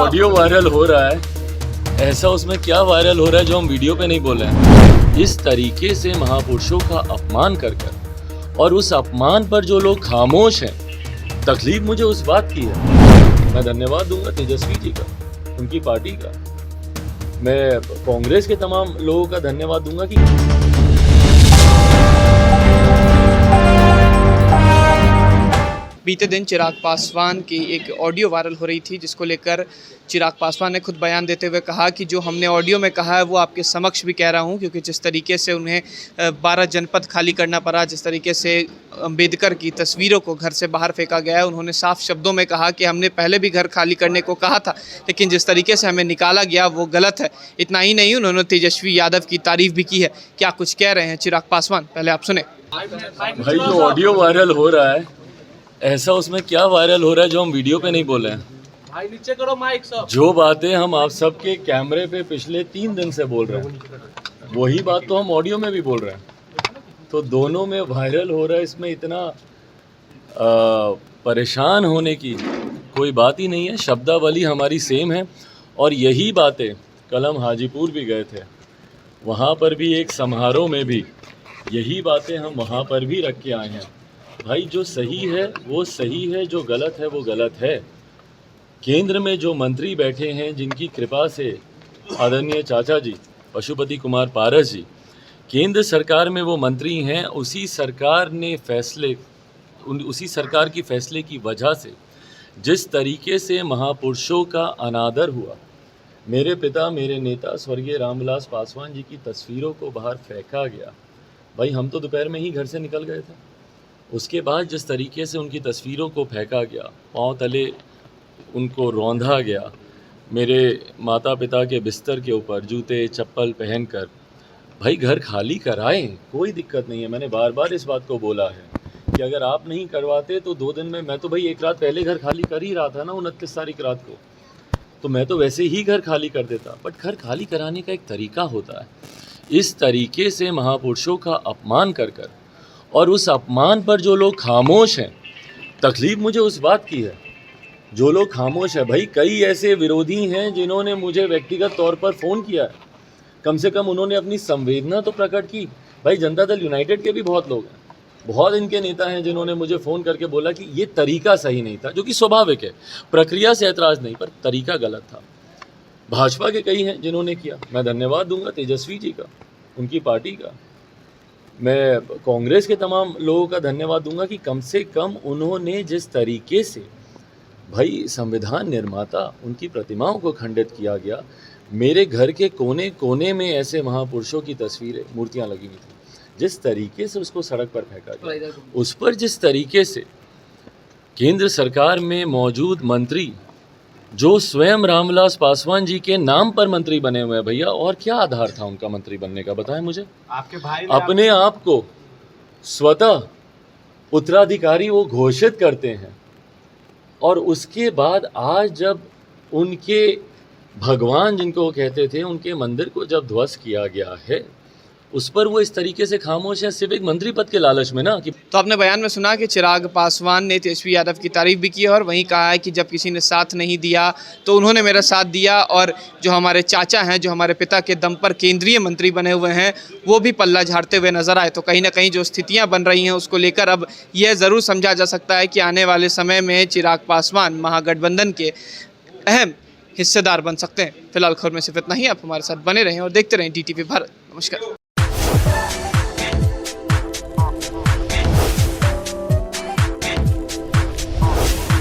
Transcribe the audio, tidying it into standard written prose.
Audio viral हो रहा है, ऐसा उसमें क्या वायरल हो रहा है जो हम वीडियो पे नहीं बोल रहे हैं। इस तरीके से महापुरुषों का अपमान कर और उस अपमान पर जो लोग खामोश हैं, तकलीफ मुझे उस बात की है। मैं धन्यवाद दूंगा तेजस्वी जी का, उनकी पार्टी का। मैं कांग्रेस के तमाम लोगों का धन्यवाद दूंगा कि बीते दिन चिराग पासवान की एक ऑडियो वायरल हो रही थी, जिसको लेकर चिराग पासवान ने खुद बयान देते हुए कहा कि जो हमने ऑडियो में कहा है वो आपके समक्ष भी कह रहा हूं, क्योंकि जिस तरीके से उन्हें 12 जनपद खाली करना पड़ा, जिस तरीके से अंबेडकर की तस्वीरों को घर से बाहर फेंका गया है, उन्होंने साफ शब्दों में कहा कि हमने पहले भी घर खाली करने को कहा था, लेकिन जिस तरीके से हमें निकाला गया वो गलत है। इतना ही नहीं, उन्होंने तेजस्वी यादव की तारीफ भी की है। क्या कुछ कह रहे हैं चिराग पासवान, पहले आप सुने। भाई जो ऑडियो वायरल हो रहा है, ऐसा उसमें क्या वायरल हो रहा है जो हम वीडियो पे नहीं बोल रहे हैं। भाई नीचे करो माइक सब। जो बातें हम आप सबके कैमरे पे पिछले 3 दिन से बोल रहे हैं, वही बात तो हम ऑडियो में भी बोल रहे हैं। तो दोनों में वायरल हो रहा है, इसमें इतना परेशान होने की कोई बात ही नहीं है। शब्दावली हमारी सेम है और यही बातें कल हम हाजीपुर भी गए थे, वहाँ पर भी एक समारोह में भी यही बातें हम वहाँ पर भी रख के आए हैं। भाई जो सही है वो सही है, जो गलत है वो गलत है। केंद्र में जो मंत्री बैठे हैं, जिनकी कृपा से आदरणीय चाचा जी पशुपति कुमार पारस जी केंद्र सरकार में वो मंत्री हैं, उसी सरकार की फैसले की वजह से जिस तरीके से महापुरुषों का अनादर हुआ, मेरे पिता मेरे नेता स्वर्गीय रामविलास पासवान जी की तस्वीरों को बाहर फेंका गया। भाई हम तो दोपहर में ही घर से निकल गए थे, उसके बाद जिस तरीके से उनकी तस्वीरों को फेंका गया, पांव तले उनको रौंधा गया, मेरे माता पिता के बिस्तर के ऊपर जूते चप्पल पहनकर, भाई घर खाली कराएं, कोई दिक्कत नहीं है। मैंने बार बार इस बात को बोला है कि अगर आप नहीं करवाते तो 2 दिन में, मैं तो भाई एक रात पहले घर खाली कर ही रहा था ना, 29 तारीख रात को, तो मैं तो वैसे ही घर खाली कर देता। बट घर खाली कराने का एक तरीका होता है। इस तरीके से महापुरुषों का अपमान कर और उस अपमान पर जो लोग खामोश हैं, तकलीफ मुझे उस बात की है, जो लोग खामोश है। भाई कई ऐसे विरोधी हैं जिन्होंने मुझे व्यक्तिगत तौर पर फ़ोन किया है, कम से कम उन्होंने अपनी संवेदना तो प्रकट की। भाई जनता दल यूनाइटेड के भी बहुत लोग हैं, बहुत इनके नेता हैं जिन्होंने मुझे फ़ोन करके बोला कि ये तरीका सही नहीं था, जो कि स्वाभाविक है, प्रक्रिया से ऐतराज़ नहीं, पर तरीका गलत था। भाजपा के कई हैं जिन्होंने किया, मैं धन्यवाद दूंगा तेजस्वी जी का, उनकी पार्टी का। मैं कांग्रेस के तमाम लोगों का धन्यवाद दूंगा कि कम से कम उन्होंने जिस तरीके से, भाई संविधान निर्माता उनकी प्रतिमाओं को खंडित किया गया, मेरे घर के कोने कोने में ऐसे महापुरुषों की तस्वीरें, मूर्तियां लगी हुई थी, जिस तरीके से उसको सड़क पर फेंका गया, उस पर जिस तरीके से केंद्र सरकार में मौजूद मंत्री, जो स्वयं रामविलास पासवान जी के नाम पर मंत्री बने हुए हैं, भैया और क्या आधार था उनका मंत्री बनने का, बताएं मुझे। आपके भाई अपने आप को स्वतः उत्तराधिकारी वो घोषित करते हैं, और उसके बाद आज जब उनके भगवान जिनको वो कहते थे, उनके मंदिर को जब ध्वस्त किया गया है, उस पर वो इस तरीके से खामोश है, सिर्फ एक मंत्री पद के लालच में ना कि। तो आपने बयान में सुना कि चिराग पासवान ने तेजस्वी यादव की तारीफ भी की है और वहीं कहा है कि जब किसी ने साथ नहीं दिया तो उन्होंने मेरा साथ दिया, और जो हमारे चाचा हैं, जो हमारे पिता के दम पर केंद्रीय मंत्री बने हुए हैं, वो भी पल्ला झाड़ते हुए नजर आए। तो कहीं ना कहीं जो स्थितियां बन रही हैं उसको लेकर अब यह ज़रूर समझा जा सकता है कि आने वाले समय में चिराग पासवान महागठबंधन के अहम हिस्सेदार बन सकते हैं। फिलहाल खबर में सिर्फ इतना ही। आप हमारे साथ बने रहें और देखते रहें DTV भारत। नमस्कार।